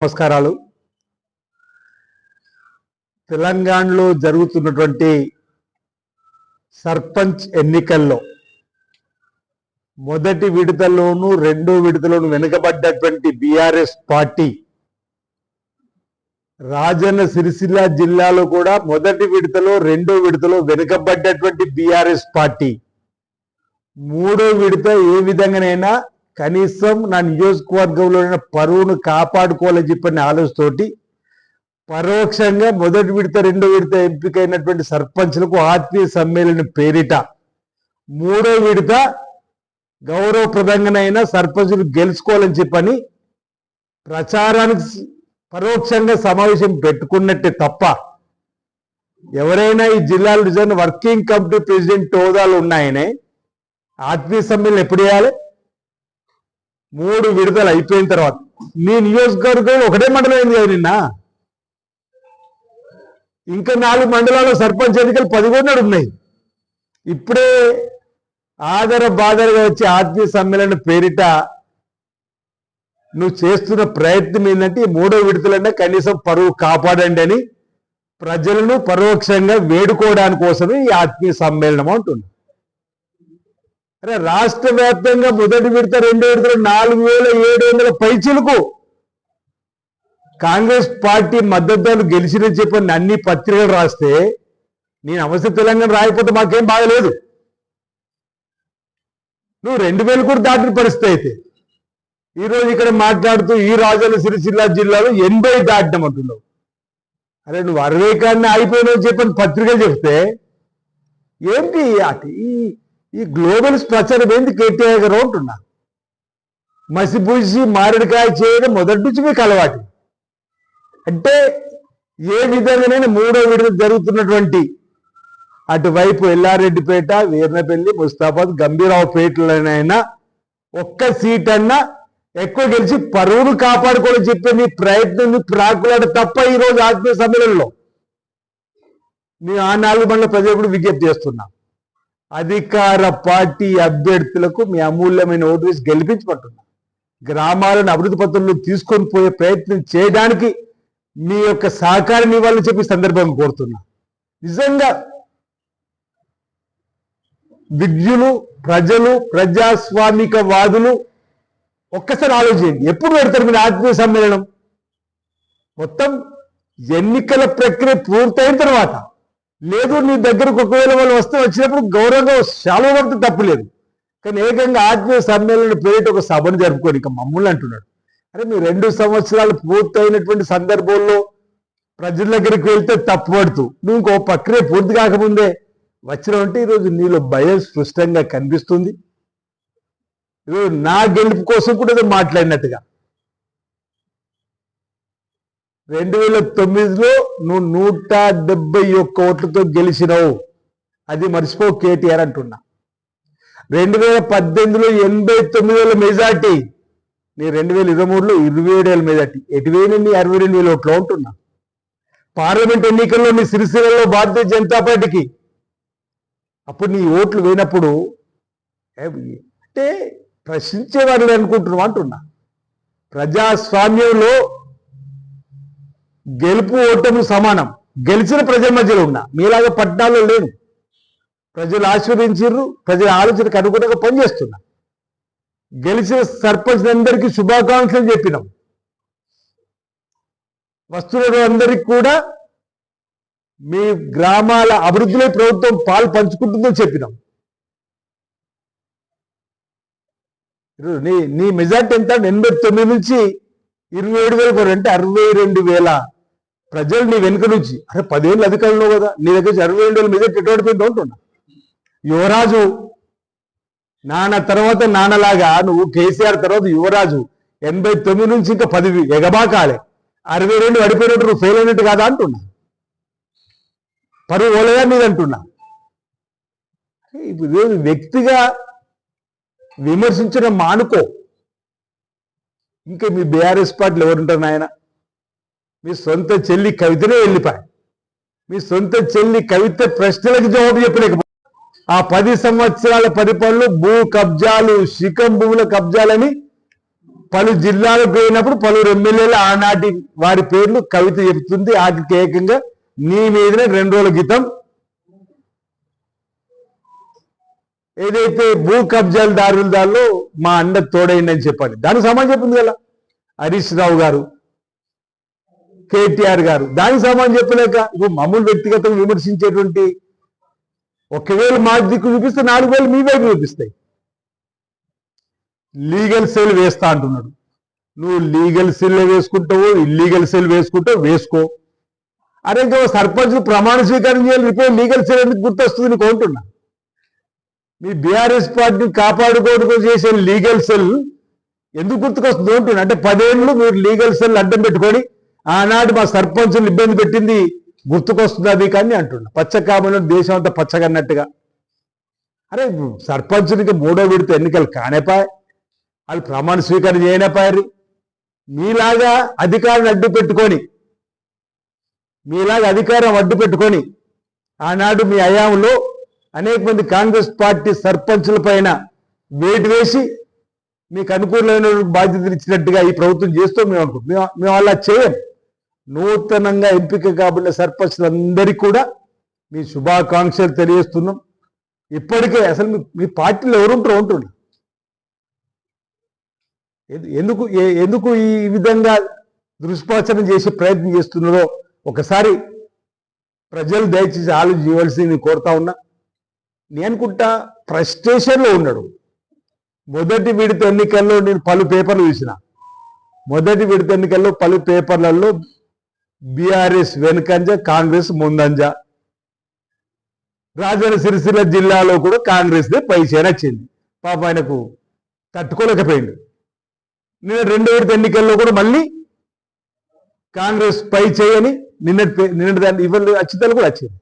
నమస్కారాలు. తెలంగాణలో జరుగుతున్నటువంటి సర్పంచ్ ఎన్నికల్లో మొదటి విడతలోను రెండో విడతలోను వెనుకబడ్డటువంటి బీఆర్ఎస్ పార్టీ రాజన్న సిరిసిల్ల జిల్లాలో కూడా మొదటి విడతలో రెండో విడతలో వెనుకబడ్డటువంటి బీఆర్ఎస్ పార్టీ మూడో విడత ఏ విధంగానైనా కనీసం నా నియోజకవర్గంలో పరువును కాపాడుకోవాలని చెప్పిన ఆలోచనతోటి పరోక్షంగా మొదటి విడత రెండో విడత ఎంపికైనటువంటి సర్పంచ్లకు ఆత్మీయ సమ్మేళనం పేరిట మూడో విడత గౌరవప్రదంగానైనా సర్పంచులు గెలుచుకోవాలని చెప్పని ప్రచారానికి పరోక్షంగా సమావేశం పెట్టుకున్నట్టే తప్ప ఎవరైనా ఈ జిల్లాలో నిజంగా వర్కింగ్ కమిటీ ప్రెసిడెంట్ హోదాలు ఉన్నాయనే ఆత్మీయ సమ్మేళనం ఎప్పుడు చేయాలి? మూడు విడతలు అయిపోయిన తర్వాత. నీ నియోజకవర్గం ఒకటే మండలం అయింది కదా నిన్న. ఇంకా 4 మండలాల్లో సర్పంచ్ ఎన్నికలు 11 ఉన్నాయి. ఇప్పుడే ఆదర బాదరగా వచ్చే ఆత్మీయ సమ్మేళనం పేరిట నువ్వు చేస్తున్న ప్రయత్నం ఏంటంటే మూడో విడతలన్నా కనీసం పరువు కాపాడండి అని ప్రజలను పరోక్షంగా వేడుకోవడానికి కోసమే ఈ ఆత్మీయ సమ్మేళనం అంటుంది. అరే రాష్ట్ర వ్యాప్తంగా మొదటి విడత రెండో విడతలు 4700 పైచిలకు కాంగ్రెస్ పార్టీ మద్దతుదారులు గెలిచినని చెప్పని అన్ని పత్రికలు రాస్తే నేను అవసరం తెలంగాణ రాయకపోతే మాకేం బాగలేదు. నువ్వు 2000 కూడా దాటిన పరిస్థితి అయితే ఈరోజు ఇక్కడ మాట్లాడుతూ ఈ రాజన్న సిరిసిల్ల జిల్లాలో 80 దాటినం అంటున్నావు. అరే నువ్వు 60 కాడిని అయిపోయినావు చెప్పని పత్రికలు చెప్తే ఏంటి అటు ఈ గ్లోబల్ ప్రచారం ఏంటి కేటీఆర్ గారు అంటున్నా. మసిపూసి మామిడికాయ చేయడం మొదటి నుంచి మీకు అలవాటు. అంటే ఏ విధంగానైనా మూడో విడత జరుగుతున్నటువంటి అటువైపు ఎల్లారెడ్డిపేట, వీర్నపల్లి, ముస్తాబాద్, గంభీరావుపేటలోనైనా ఒక్క సీట్ అన్నా ఎక్కువ గెలిచి పరువును కాపాడుకోవాలని చెప్పే నీ ప్రయత్నం ప్రాకులాడ తప్ప ఈరోజు ఆత్మీయ సమ్మేళనంలో నేను ఆ 4 మండల ప్రజలు విజ్ఞప్తి చేస్తున్నా. అధికార పార్టీ అభ్యర్థులకు మీ అమూల్యమైన ఓటు వేసి గెలిపించబడుతున్నా. గ్రామాలను అభివృద్ధి పత్రంలో తీసుకొని పోయే ప్రయత్నం చేయడానికి మీ యొక్క సహకారం ఇవ్వాలని చెప్పి సందర్భంగా కోరుతున్నా. నిజంగా విజ్ఞులు, ప్రజలు, ప్రజాస్వామికవాదులు ఒక్కసారి ఆలోచించండి. ఎప్పుడు పెడతారు మీరు ఆత్మీయ సమ్మేళనం? మొత్తం ఎన్నికల ప్రక్రియ పూర్తయిన తర్వాత. లేదు నీ దగ్గరకు ఒకవేళ వాళ్ళు వచ్చినప్పుడు గౌరవంగా శాలువ పడితే తప్పులేదు. కానీ ఏకంగా ఆత్మీయ సమ్మేళనం పేరిట ఒక సభను జరుపుకోని ఇక మమ్మల్ని అంటున్నాడు. అరే మీ 2 సంవత్సరాలు పూర్తయినటువంటి సందర్భంలో ప్రజల దగ్గరికి వెళ్తే తప్పుపడుతూ నువ్వు ఇంకో ప్రక్రియ పూర్తి కాకముందే వచ్చినావంటే ఈరోజు నీలో భయం స్పష్టంగా కనిపిస్తుంది. ఈరోజు నా గెలుపు కోసం కూడా ఏదో మాట్లాడినట్టుగా 2009లో నువ్వు 171 ఓట్లతో గెలిచినావు. అది మర్చిపో కేటీఆర్ అంటున్నా. 2018లో 89,000 మెజార్టీ, నీ 2023లో 27,000 మెజార్టీ. ఎటువైనా నీ 62,000 ఓట్లు ఉంటున్నా. పార్లమెంట్ ఎన్నికల్లో నీ సిరిసిల్లలో భారతీయ జనతా పార్టీకి అప్పుడు నీ ఓట్లు వేయినప్పుడు అంటే ప్రశ్నించేవాళ్ళు అనుకుంటున్నావు అంటున్నా. ప్రజాస్వామ్యంలో గెలుపు ఓటము సమానం. గెలిచిన ప్రజల మధ్యలో ఉన్నా, మీలాగా పట్టణాల్లో లేను. ప్రజలు ఆశీర్వదించారు, ప్రజల ఆలోచనకు అనుగుణంగా పనిచేస్తున్నా. గెలిచిన సర్పంచ్ అందరికీ శుభాకాంక్షలు చెప్పినాం. వస్తున్న అందరికీ కూడా మీ గ్రామాల అభివృద్ధిలో ప్రభుత్వం పాలు పంచుకుంటుందని చెప్పినాం. నీ మెజార్టీ ఎంత? 89 నుంచి 27,000 అంటే 62,000 ప్రజలు నీ వెనుక నుంచి. అరే 10 ఏళ్ళు అధికారంలో కదా, నీ దగ్గర 62,000 మెజార్టీ ఎటువంటి ఉంటున్నా. యువరాజు నాన్న తర్వాత నాన్నలాగా నువ్వు కేసీఆర్ తర్వాత యువరాజు 89 నుంచి ఇంకా 10 ఎగబాకాలే. 62 అడిపోయినట్టు నువ్వు ఫెయిల్ అయినట్టు కాదా అంటున్నా. పరువు ఓలగా మీద అంటున్నా. ఇప్పుడు వ్యక్తిగా విమర్శించడం మానుకో. ఇంకా మీ బీఆర్ఎస్ పార్టీలు ఎవరుంటారు నాయన? మీ సొంత చెల్లి కవితనే వెళ్ళిపోయి. మీ సొంత చెల్లి కవిత ప్రశ్నలకు జవాబు చెప్పలేకపోయి. ఆ 10 సంవత్సరాల పరిపాలనలో భూ కబ్జాలు, శిఖం భూముల కబ్జాలని పలు జిల్లాలకు పోయినప్పుడు పలువురు ఎమ్మెల్యేలు ఆనాటి వారి పేర్లు కవిత చెబుతుంది. ఆఖరికి ఏకంగా నీ మీదనే 2 రోజుల క్రితం ఏదైతే భూ కబ్జాలు దారులు మా అన్న తోడైందని చెప్పండి. దానికి సమాధానం చెప్పింది కదా హరీష్ రావు గారు, కేటీఆర్ గారు. దానికి సమాధానం చెప్పలేక ఇప్పుడు మమ్మల్ని వ్యక్తిగతంగా విమర్శించేటువంటి 1,000 మా దిక్కు చూపిస్తే 4,000 మీ వైపు చూపిస్తాయి. లీగల్ సెల్ వేస్తా అంటున్నాడు. నువ్వు లీగల్ సెల్ వేసుకుంటావు, ఇల్లీగల్ సెల్ వేసుకుంటావు, వేసుకో. అరే ఇంకా సర్పంచ్ ప్రమాణ స్వీకారం చేయాలి, రిపోర్ట్ లీగల్ సెల్ ఎందుకు గుర్తొస్తుంది నీకు అంటున్నా. మీ బీఆర్ఎస్ పార్టీని కాపాడుకోవడం చేసే లీగల్ సెల్ ఎందుకు గుర్తుకొస్తుంది అంటున్నా. అంటే 10 ఏళ్ళు మీరు లీగల్ సెల్ అడ్డం పెట్టుకొని ఆనాడు మా సర్పంచులు ఇబ్బంది పెట్టింది గుర్తుకొస్తుంది కానీ అంటున్నా. పచ్చకామలో దేశం అంతా పచ్చగన్నట్టుగా. అరే సర్పంచులకి 3వ విడత ఎన్నికలు కానేపాయి, వాళ్ళు ప్రమాణ స్వీకారం చేయనేపారు. మీలాగా అధికారాన్ని అడ్డు పెట్టుకొని ఆనాడు మీ హయాంలో అనేక మంది కాంగ్రెస్ పార్టీ సర్పంచుల పైన వేటు వేసి మీకు అనుకూలమైన బాధ్యతలు ఇచ్చినట్టుగా ఈ ప్రభుత్వం చేస్తూ మేము అనుకుంటున్నాం. మేము అలా చేయం. నూతనంగా ఎంపిక కాబడిన సర్పంచులందరికీ కూడా మీ శుభాకాంక్షలు తెలియజేస్తున్నాం. ఇప్పటికే అసలు మీ పార్టీలో ఎవరుంటారో ఉంటుండే. ఎందుకు ఈ విధంగా దుష్ప్రచారం చేసే ప్రయత్నం చేస్తున్నారో ఒకసారి ప్రజలు దయచేసి ఆలోచించవలసి నేను కోరుతా ఉన్నా. నేను అనుకుంటా ఫ్రస్ట్రేషన్లో ఉన్నాడు. మొదటి విడత ఎన్నికల్లో నేను పలు పేపర్లు చూసిన. మొదటి విడత ఎన్నికల్లో పలు పేపర్లలో బీఆర్ఎస్ వెనుకంజ, కాంగ్రెస్ ముందంజ. రాజన్న సిరిసిల్ల జిల్లాలో కూడా కాంగ్రెస్దే పైచేన వచ్చింది. పాప ఆయనకు తట్టుకోలేకపోయింది. నిన్న 2వ విడత ఎన్నికల్లో కూడా మళ్ళీ కాంగ్రెస్ పై చేయని నిన్నటి దాన్ని ఇవ్వలేదు, అచ్చితలు కూడా వచ్చింది.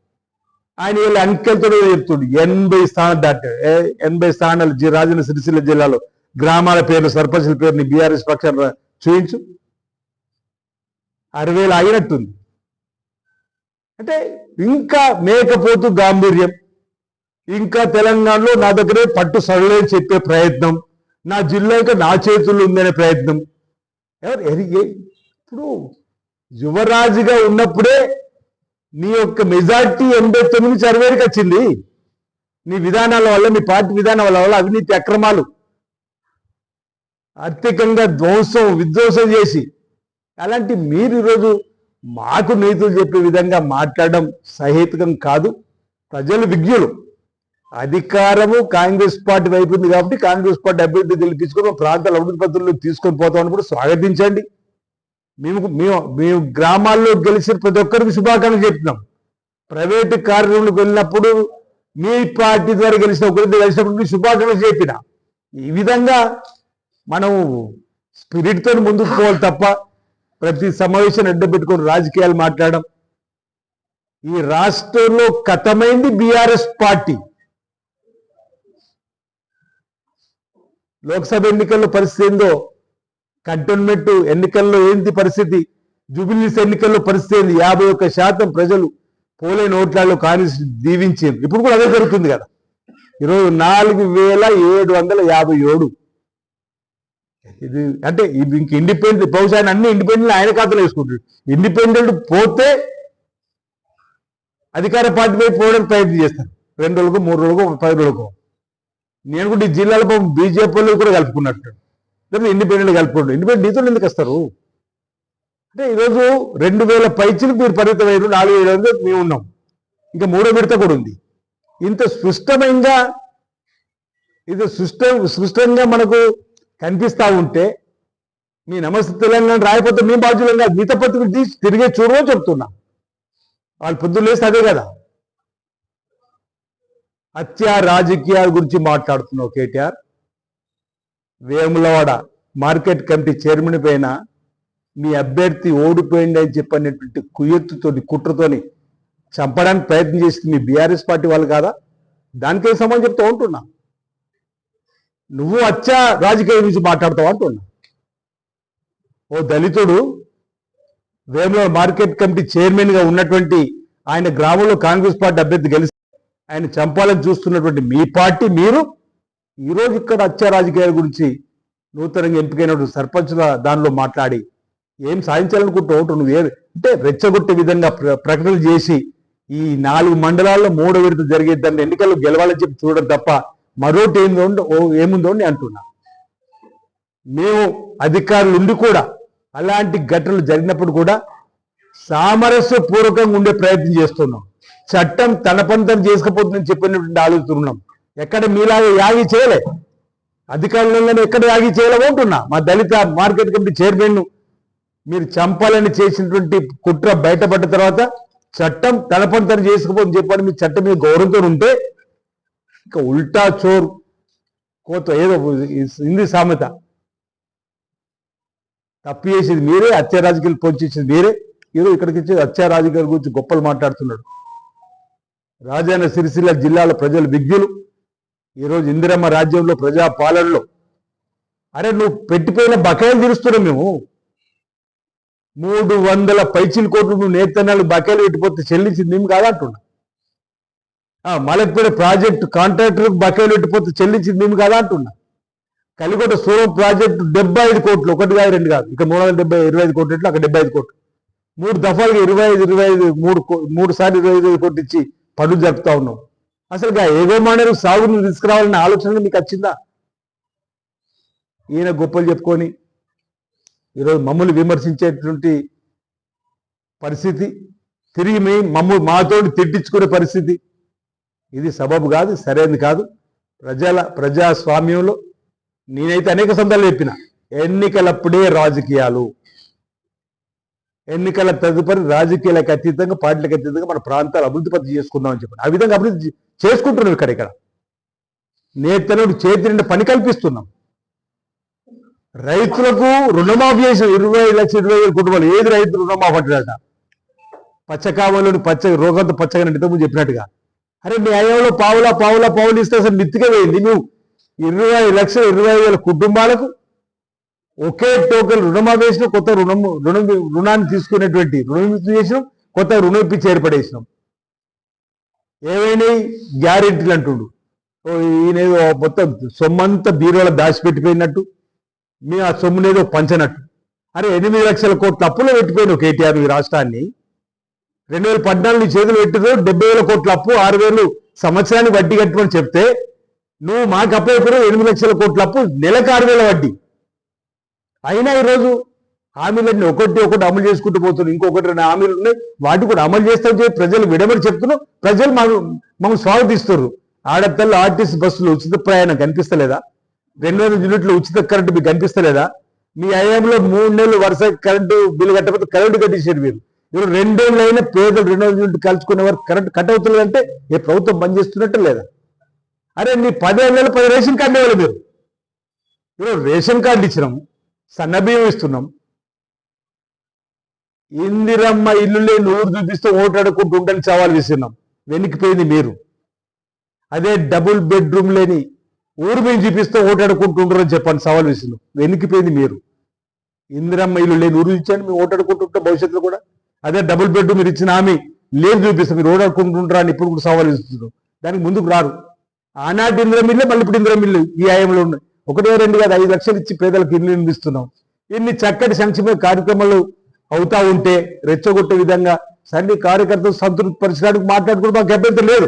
ఆయన వీళ్ళ అంకెలతో చెప్తుండు 80 స్థానాలు దాటాడు. 80 స్థానాలు రాజన్న సిరిసిల్ల జిల్లాలో గ్రామాల పేర్లు, సర్పంచుల పేరుని బీఆర్ఎస్ పక్షాన్ని చూపించు. 60,000 అయినట్టుంది. అంటే ఇంకా మేకపోతూ గాంభీర్యం, ఇంకా తెలంగాణలో నా దగ్గరే పట్టు సడలే చెప్పే ప్రయత్నం, నా జిల్లా ఇంకా నా చేతుల్లో ఉందనే ప్రయత్నం. ఇప్పుడు యువరాజుగా ఉన్నప్పుడే నీ యొక్క మెజార్టీ 89 నుంచి 60కి వచ్చింది. నీ విధానాల వల్ల, మీ పార్టీ విధానాల వల్ల అవినీతి అక్రమాలు, ఆర్థికంగా విధ్వంసం చేసి అలాంటి మీరు ఈరోజు మాకు నీతులు చెప్పే విధంగా మాట్లాడడం సహేతుకం కాదు. ప్రజలు విజ్ఞులు. అధికారము కాంగ్రెస్ పార్టీ వైపు ఉంది కాబట్టి కాంగ్రెస్ పార్టీ అభ్యర్థి గెలిపించుకొని ప్రాంతాల అభివృద్ధి పద్ధతుల్లో తీసుకొని పోతామని కూడా స్వాగతించండి. మేము గ్రామాల్లో గెలిచిన ప్రతి ఒక్కరికి శుభాకాంక్షలు చెప్తున్నాం. ప్రైవేటు కార్యక్రమాలకు వెళ్ళినప్పుడు మీ పార్టీ ద్వారా గెలిచినప్పుడు శుభాకాంక్షలు చెప్పిన. ఈ విధంగా మనం స్పిరిట్తో ముందుకు పోవాలి తప్ప ప్రతి సమావేశాన్ని అడ్డపెట్టుకొని రాజకీయాలు మాట్లాడడం. ఈ రాష్ట్రంలో కథమైంది బీఆర్ఎస్ పార్టీ. లోక్సభ ఎన్నికల్లో పరిస్థితి ఏందో, కంటోన్మెంట్ ఎన్నికల్లో ఏంటి పరిస్థితి, జూబిలీస్ ఎన్నికల్లో పరిస్థితి ఏంది, 51% ప్రజలు పోలేని ఓట్లలో కాంగ్రెస్ దీవించారు. ఇప్పుడు కూడా అదే జరుగుతుంది కదా. ఈరోజు 4,757. ఇది అంటే ఇంక ఇండిపెండెంట్, బహుశా అన్ని ఇండిపెండెంట్ ఆయన ఖాతాలో వేసుకుంటాడు. ఇండిపెండెంట్ పోతే అధికార పార్టీ వైపు పోవడానికి ప్రయత్నం చేస్తారు. 2 రోజులకు, 3 రోజులకు, 10 రోజులకు. నేను కూడా ఈ జిల్లాలో బీజేపీలో కూడా కలుపుకున్నట్టు, లేకపోతే ఇండిపెండెంట్ కలుపుకుంటాడు. ఇండిపెండెంట్ నీతో ఎందుకు వస్తారు? అంటే ఈరోజు 2,000 పైచీలకు మీరు పరిమితమైన 4,700 మేము ఉన్నాం. ఇంకా 3వ విడత కూడా ఉంది. ఇంత స్పష్టంగా మనకు కనిపిస్తూ ఉంటే మీ నమస్తే తెలంగాణ రాయపోతే మేము బాధ్యులం కాదు. మిగతా పత్రికలు తీసి తిరిగే చూడమని చెప్తున్నా. వాళ్ళు పొద్దున్న లేస్తే అదే కదా. హత్యా రాజకీయాల గురించి మాట్లాడుతున్నావు KTR. Vemulawada market committee chairman పైన మీ అభ్యర్థి ఓడిపోయింది అని చెప్పనేటువంటి కుయ్యెత్తుతోని, కుట్రతోని చంపడానికి ప్రయత్నం చేసింది మీ బీఆర్ఎస్ పార్టీ వాళ్ళు కాదా? దానికే సమాధానం చెప్తూ ఉంటున్నా. నువ్వు హత్యా రాజకీయాల గురించి మాట్లాడతావు అంటున్నా. ఓ దళితుడు వేములవాడ మార్కెట్ కమిటీ చైర్మన్గా ఉన్నటువంటి ఆయన గ్రామంలో కాంగ్రెస్ పార్టీ అభ్యర్థి గెలిచి ఆయన చంపాలని చూస్తున్నటువంటి మీ పార్టీ, మీరు ఈరోజు ఇక్కడ హత్యా రాజకీయాల గురించి నూతనంగా ఎంపికైనటువంటి సర్పంచుల దానిలో మాట్లాడి ఏం సాధించాలనుకుంటావు నువ్వు అంటే రెచ్చగొట్టే విధంగా ప్రకటనలు చేసి ఈ 4 మండలాల్లో 3వ విడత జరిగేదాన్ని ఎన్నికల్లో గెలవాలని చెప్పి చూడడం తప్ప మరోటి ఏముందో అని అంటున్నా. మేము అధికారులు ఉండి కూడా అలాంటి ఘటనలు జరిగినప్పుడు కూడా సామరస్యపూర్వకంగా ఉండే ప్రయత్నం చేస్తున్నాం. చట్టం తన పని తను చేసుకుపోతుందని చెప్పినటువంటి ఆలోచన ఎక్కడ మీలాగా యాగి చేయలే, అధికారులను ఎక్కడ యాగి చేయలేమంటున్నా. మా దళిత మార్కెట్ కమిటీ చైర్మన్ మీరు చంపాలని చేసినటువంటి కుట్ర బయటపడ్డ తర్వాత చట్టం తన పని తను చేసుకుపోతుందని చెప్పని మీ చట్టం మీద గౌరవంతో ఉంటే ఇక ఉల్టా చోర్ కోత ఏదో హిందీ సామెత, తప్పు చేసేది మీరే, హత్యా రాజకీయాలు పొంచేసేది మీరే. ఈరోజు ఇక్కడికి వచ్చేది హత్యా రాజకీయాల గురించి గొప్పలు మాట్లాడుతున్నాడు. రాజన్న సిరిసిల్ల జిల్లాల ప్రజలు విజ్ఞులు. ఈరోజు ఇందిరమ్మ రాజ్యంలో ప్రజా పాలనలో అరే నువ్వు పెట్టిపోయిన బకాయిలు తీరుస్తున్నావు. మేము 300 పైచిల కోట్లు నువ్వు నేతనాలు బకాయిలు పెట్టిపోతే చెల్లించింది మేము కాదంటున్నా. మలక్పేట ప్రాజెక్టు కాంట్రాక్టర్ బకాయిలు పెట్టిపోతే చెల్లించింది మేము కాదంటున్నా. కలిగొట్ట సూరం ప్రాజెక్టు 75 కోట్లు, 1 కాదు 2 కాదు, ఇక 325 కోట్లు, అక్కడ 75 కోట్లు, 3 దఫాలుగా 25 3 సార్లు 25 కోట్లు ఇచ్చి పనులు జరుపుతా ఉన్నాం. అసలు ఏగోమానరు సాగుని తీసుకురావాలనే ఆలోచన మీకు వచ్చిందా? ఈయన గొప్పలు చెప్పుకొని ఈరోజు మమ్మల్ని విమర్శించేటువంటి పరిస్థితి, తిరిగి మాతో తిట్టించుకునే పరిస్థితి, ఇది సబబు కాదు, సరైనది కాదు. ప్రజాస్వామ్యంలో నేనైతే అనేక సందర్భాలు చెప్పిన ఎన్నికలప్పుడే రాజకీయాలు, ఎన్నికల తదుపరి రాజకీయాలకు అతీతంగా పార్టీలకు అతీతంగా మన ప్రాంతాలు అభివృద్ధి పద్ధతి చేసుకుందామని చెప్పాను. ఆ విధంగా అభివృద్ధి చేసుకుంటున్నాం. ఇక్కడ నేతనుడు చేతి నిండా పని కల్పిస్తున్నాం. రైతులకు రుణమాఫీ చేసిన 25 లక్షల 25,000 కుటుంబాలు, ఏది రైతు రుణమాఫీ అంటాడట, పచ్చకామలోని రోగంతో పచ్చగా ఇంతకుముందు చెప్పినట్టుగా. అరే మీ అయ్యంలో పావులు ఇస్తే అసలు మిత్తిగా వేయింది. నువ్వు 25 లక్షల 25,000 కుటుంబాలకు ఒకే టోకెన్ రుణమాఫీ వేసిన, కొత్త రుణాన్ని తీసుకునేటువంటి రుణమిత్తి చేసినాం, కొత్త రుణం ఇప్పించి ఏర్పడేసినాం. ఏమైనా గ్యారెంటీలు అంటుండు. ఈయనేదో మొత్తం సొమ్మంతా బీరోలో దాచిపెట్టిపోయినట్టు, మీ ఆ సొమ్మునేదో పంచనట్టు. అరే 8 లక్షల కోట్ల అప్పులో పెట్టిపోయినావు కేటీఆర్ ఈ రాష్ట్రాన్ని. 2014 చేతులు పెట్టిదో 70,000 కోట్ల అప్పు, 6,000 సంవత్సరానికి వడ్డీ కట్టమని చెప్తే నువ్వు మాకు అప్పైపోయినా 8 లక్షల కోట్ల అప్పు, నెలకు 6,000 వడ్డీ. అయినా ఈరోజు హామీలన్నీ ఒకటి అమలు చేసుకుంటూ పోతున్నాం. ఇంకొకటి 2 హామీలు ఉన్నాయి, వాటి కూడా అమలు చేస్తాం చెప్పి ప్రజలు విడమని చెప్తున్నాం. ప్రజలు మమ్మల్ని స్వాగతిస్తున్నారు. ఆడపిల్లలు ఆర్టీసీ బస్సులు ఉచిత ప్రయాణం కనిపిస్తలేదా? 200 యూనిట్లు ఉచిత కరెంటు మీకు కనిపిస్తలేదా? మీ ఐఎంలో 3 నెలలు వరుస కరెంటు బిల్లు కట్టకపోతే కరెంటు కట్టించారు మీరు. ఇప్పుడు 2 ఏళ్ళు అయినా పేదలు 200 యూనిట్లు కలుసుకునే వారు కరెంటు కట్ అవుతుందంటే ఏ ప్రభుత్వం బంద్ చేస్తున్నట్టు లేదా? అరే నీ 10 నెలలు 10 రేషన్ కార్డు ఇవ్వాలి మీరు. ఈరోజు రేషన్ కార్డు ఇచ్చినాం, సన్నబియ్యం ఇస్తున్నాం. ఇందిరమ్మ ఇల్లు లేని ఊరు చూపిస్తే ఓటాడుకుంటూ ఉండని సవాల్ విస్తున్నాం. వెనక్కిపోయింది మీరు. అదే డబుల్ బెడ్రూమ్ లేని ఊరు మేము చూపిస్తే ఓటాడుకుంటుంటారని చెప్పండి, సవాల్ విస్తున్నాం. వెనక్కిపోయింది మీరు. ఇందిరమ్మ ఇల్లు లేని ఊరు ఇచ్చాను, మేము ఓటాడుకుంటుంటాం భవిష్యత్తులో కూడా. అదే డబుల్ బెడ్రూమ్ మీరు ఇచ్చిన హామీ లేదు చూపిస్తాం, మీరు ఓటాడుకుంటుంటారా అని ఇప్పుడు కూడా సవాల్ ఇస్తున్నాం. దానికి ముందుకు రారు. ఆనాటి ఇందిరమ్మ ఇల్లే మళ్ళీ ఇప్పుడు ఇందిరమ్మ ఇల్లు ఈ ఆయంలో ఉన్నాయి. 1, 2 కాదు 5 లక్షలు ఇచ్చి పేదలకు ఇల్లు నిర్మిస్తున్నాం. ఇన్ని చక్కటి సంక్షేమ కార్యక్రమాలు అవుతా ఉంటే రెచ్చగొట్టే విధంగా సన్ని కార్యకర్తలు సంతృప్తి పరిచడానికి మాట్లాడుకుంటూ మాకు అభ్యంతరం లేదు.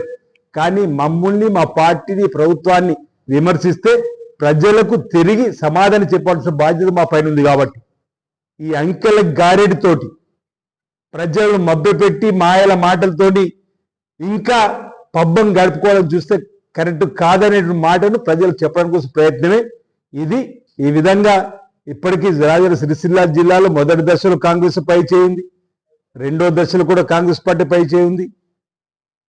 కానీ మమ్మల్ని, మా పార్టీని, ప్రభుత్వాన్ని విమర్శిస్తే ప్రజలకు తిరిగి సమాధానం చెప్పాల్సిన బాధ్యత మా పైన ఉంది. కాబట్టి ఈ అంకెల గారెడితోటి ప్రజలను మభ్యపెట్టి మాయల మాటలతోటి ఇంకా పబ్బం గడుపుకోవాలని చూస్తే కరెక్ట్ కాదనే మాటను ప్రజలకు చెప్పడానికి కోసం ప్రయత్నమే ఇది. ఈ విధంగా ఇప్పటికీ రాజన్న సిరిసిల్ల జిల్లాలో మొదటి దశలో కాంగ్రెస్ పై చేయింది, 2వ దశలో కూడా కాంగ్రెస్ పార్టీ పై చేయింది.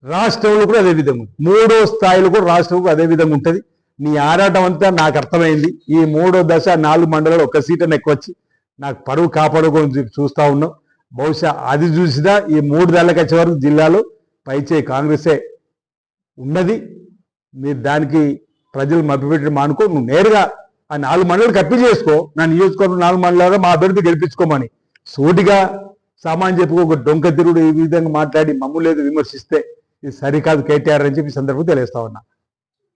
రాష్ట్రంలో కూడా అదే విధంగా, 3వ స్థాయిలో కూడా రాష్ట్రంలో అదే విధంగా ఉంటుంది. నీ ఆరాటం అంతా నాకు అర్థమైంది. ఈ 3వ దశ 4 మండలాలు 1 సీట్ అని ఎక్కువ వచ్చి నాకు పరువు కాపాడుకొని చూస్తా ఉన్నాం. బహుశా అది చూసినా ఈ 3 దళాలకు వచ్చే వరకు జిల్లాలో పైచే కాంగ్రెసే ఉన్నది. మీరు దానికి ప్రజలు మభ్యపెట్టడం మానుకో. నువ్వు నేరుగా ఆ 4 మండలాలకు అప్పీల్ చేసుకో. నా నియోజకవర్గం 4 మండలాలు మా అభ్యర్థి గెలిపించుకోమని సూటిగా సామాన్య చెప్పుకో. ఒక డొంక తిరుగుడు ఈ విధంగా మాట్లాడి మమ్మల్ని లేదు విమర్శిస్తే ఇది సరికాదు కేటీఆర్ అని చెప్పి సందర్భం తెలియస్తా ఉన్నా.